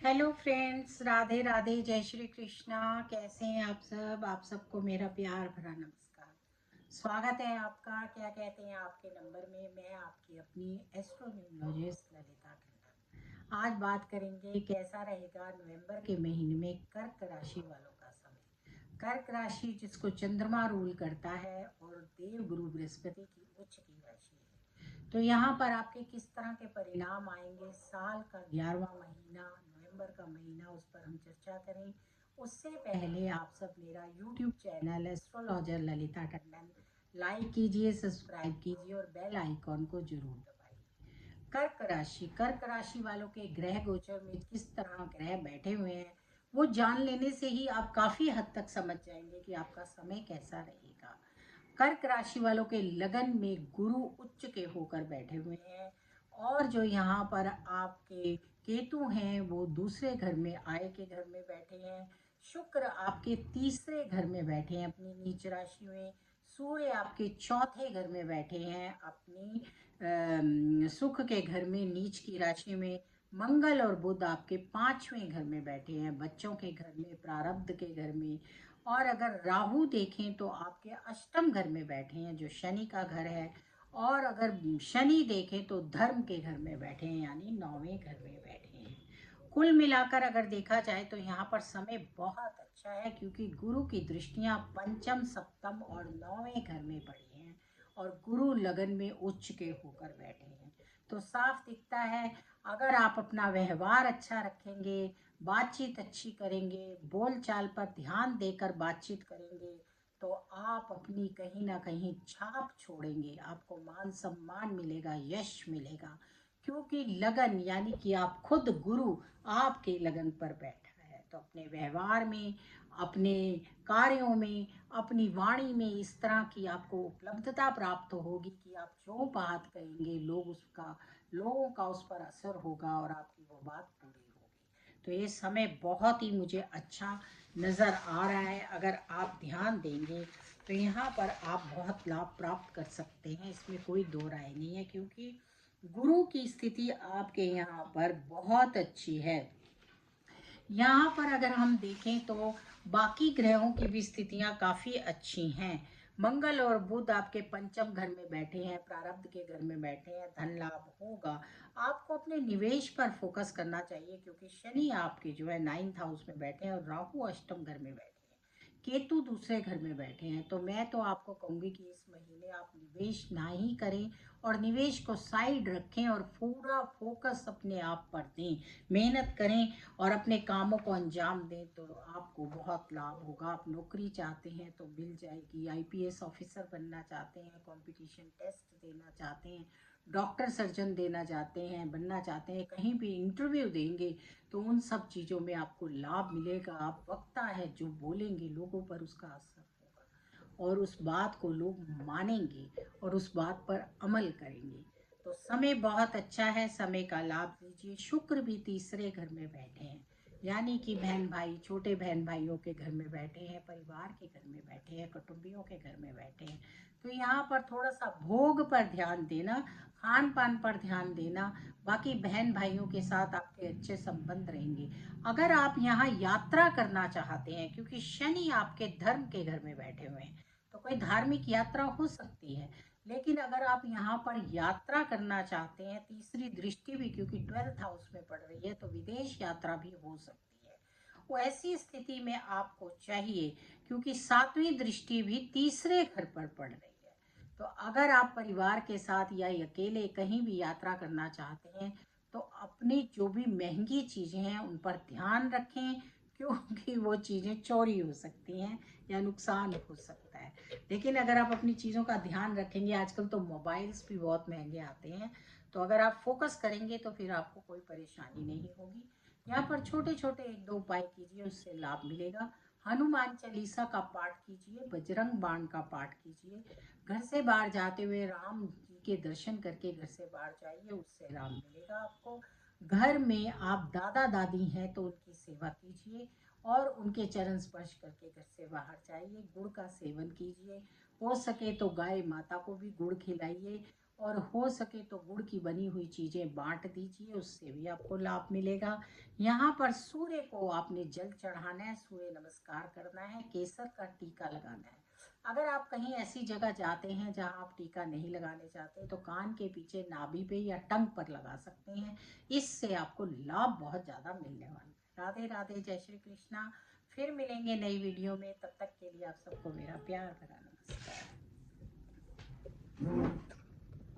Hello friends, Radhe Radhe, जय श्री कृष्णा। कैसे हैं आप सब? आप सबको मेरा प्यार भरा नमस्कार। स्वागत है आपका। क्या कहते हैं आपके नंबर में। मैं आपकी अपनी एस्ट्रोन्यूमरोलॉजिस्ट ललिता टंडन। आज बात करेंगे कैसा रहेगा नवंबर के महीने में कर्क राशि वालों का समय। कर्क राशि जिसको चंद्रमा रूल करता है और देव गुरु बृहस्पति की उच्च की राशि है। तो यहाँ पर आपके किस तरह के परिणाम आएंगे, साल का 11वां महीना, नवंबर का महीना, उस पर हम चर्चा करें। उससे पहले आप सब मेरा YouTube channel astrologer Lalita Tandon like कीजिए, सब्सक्राइब कीजिए और बेल आइकॉन को जरूर दबाइए। कर्क राशि वालों के ग्रह गोचर में किस तरह ग्रह बैठे हुए हैं वो जान लेने से ही आप काफी हद तक समझ जाएंगे कि आपका समय कैसा रहेगा। कर्क राशि वालों के लगन में गुरु उच्च के होकर बैठे हुए हैं। और जो यहाँ पर आपके केतु हैं वो दूसरे घर में, आय के घर में बैठे हैं। शुक्र आपके तीसरे घर में बैठे हैं अपनी नीच राशि में। सूर्य आपके चौथे घर में बैठे हैं अपनी सुख के घर में, नीच की राशि में। मंगल और बुध आपके पांचवें घर में बैठे हैं, बच्चों के घर में, प्रारब्ध के घर में। और अगर राहु देखें तो आपके अष्टम घर में बैठे हैं जो शनि का घर है। और अगर शनि देखें तो धर्म के घर में बैठे हैं, यानी नौवें घर में बैठे हैं। कुल मिलाकर अगर देखा जाए तो यहाँ पर समय बहुत अच्छा है, क्योंकि गुरु की दृष्टियां पंचम, सप्तम और नौवें घर में पड़ी हैं। और गुरु लगन में उच्च के होकर बैठे हैं। तो साफ दिखता है, अगर आप अपना व्यवहार अच्छा रखेंगे, बातचीत अच्छी करेंगे, बोल चाल पर ध्यान देकर बातचीत करेंगे, तो आप अपनी कहीं ना कहीं छाप छोड़ेंगे। आपको मान सम्मान मिलेगा, यश मिलेगा। क्योंकि लगन यानी कि आप खुद गुरु आपके लगन पर बैठा है। तो अपने व्यवहार में, अपने कार्यों में, अपनी वाणी में इस तरह की आपको उपलब्धता प्राप्त होगी कि आप जो बात कहेंगे लोगों का उस पर असर होगा और आपकी वो बात पूरी होगी। तो ये समय बहुत ही मुझे अच्छा नज़र आ रहा है। अगर आप ध्यान देंगे तो यहाँ पर आप बहुत लाभ प्राप्त कर सकते हैं, इसमें कोई दो राय नहीं है। क्योंकि गुरु की स्थिति आपके यहाँ पर बहुत अच्छी है। यहाँ पर अगर हम देखें तो बाकी ग्रहों की भी स्थितियां काफी अच्छी हैं। मंगल और बुध आपके पंचम घर में बैठे हैं, प्रारब्ध के घर में बैठे हैं, धन लाभ होगा। आपको अपने निवेश पर फोकस करना चाहिए, क्योंकि शनि आपके जो है नाइन्थ हाउस में बैठे हैं और राहु अष्टम घर में बैठे हैं, केतु दूसरे घर में बैठे हैं। तो मैं तो आपको कहूंगी कि इस महीने आप निवेश ना ही करें और निवेश को साइड रखें और पूरा फोकस अपने आप पर दें, मेहनत करें और अपने कामों को अंजाम दें। तो आपको बहुत लाभ होगा। आप नौकरी चाहते हैं तो मिल जाएगी, आईपीएस ऑफिसर बनना चाहते हैं, कंपटीशन टेस्ट देना चाहते हैं, डॉक्टर सर्जन देना चाहते हैं, बनना चाहते हैं, कहीं भी इंटरव्यू देंगे तो उन सब चीज़ों में आपको लाभ मिलेगा। आप वक्ता है, जो बोलेंगे लोगों पर उसका असर होगा और उस बात को लोग मानेंगे और उस बात पर अमल करेंगे। तो समय बहुत अच्छा है, समय का लाभ लीजिए। शुक्र भी तीसरे घर में बैठे हैं, यानी कि बहन भाई, छोटे बहन भाइयों के घर में बैठे हैं, परिवार के घर में बैठे हैं, कुटुंबियों के घर में बैठे हैं। तो यहाँ पर थोड़ा सा भोग पर ध्यान देना, खान पान पर ध्यान देना। बाकी बहन भाइयों के साथ आपके अच्छे संबंध रहेंगे। अगर आप यहाँ यात्रा करना चाहते हैं, क्योंकि शनि आपके धर्म के घर में बैठे हुए हैं, तो कोई धार्मिक यात्रा हो सकती है। लेकिन अगर आप यहाँ पर यात्रा करना चाहते हैं, तीसरी दृष्टि भी क्योंकि 12th हाउस में पड़ रही है, तो विदेश यात्रा भी हो सकती है। वो ऐसी स्थिति में आपको चाहिए, क्योंकि सातवीं दृष्टि भी तीसरे घर पर पड़ रही है। तो अगर आप परिवार के साथ या अकेले कहीं भी यात्रा करना चाहते हैं, तो अपनी जो भी महंगी चीज़ें हैं उन पर ध्यान रखें, क्योंकि वो चीज़ें चोरी हो सकती हैं या नुकसान हो सकता है। लेकिन अगर आप अपनी चीज़ों का ध्यान रखेंगे, आजकल तो मोबाइल्स भी बहुत महंगे आते हैं, तो अगर आप फोकस करेंगे तो फिर आपको कोई परेशानी नहीं होगी। यहाँ पर छोटे छोटे एक दो उपाय कीजिए, उससे लाभ मिलेगा। हनुमान चालीसा का पाठ कीजिए, बजरंग बाण का पाठ कीजिए। घर से बाहर जाते हुए राम जी के दर्शन करके घर से बाहर जाइए, उससे लाभ मिलेगा आपको। घर में आप दादा दादी हैं तो उनकी सेवा कीजिए और उनके चरण स्पर्श करके घर से बाहर जाइए। गुड़ का सेवन कीजिए, हो सके तो गाय माता को भी गुड़ खिलाइए और हो सके तो गुड़ की बनी हुई चीज़ें बांट दीजिए, उससे भी आपको लाभ मिलेगा। यहाँ पर सूर्य को आपने जल चढ़ाना है, सूर्य नमस्कार करना है, केसर का टीका लगाना है। अगर आप कहीं ऐसी जगह जाते हैं जहाँ आप टीका नहीं लगाने चाहते तो कान के पीछे नाभि पे या टंग पर लगा सकते हैं, इससे आपको लाभ बहुत ज़्यादा मिलने वाला है। राधे राधे, जय श्री कृष्णा। फिर मिलेंगे नई वीडियो में, तब तक के लिए आप सबको मेरा प्यार भरा नमस्कार।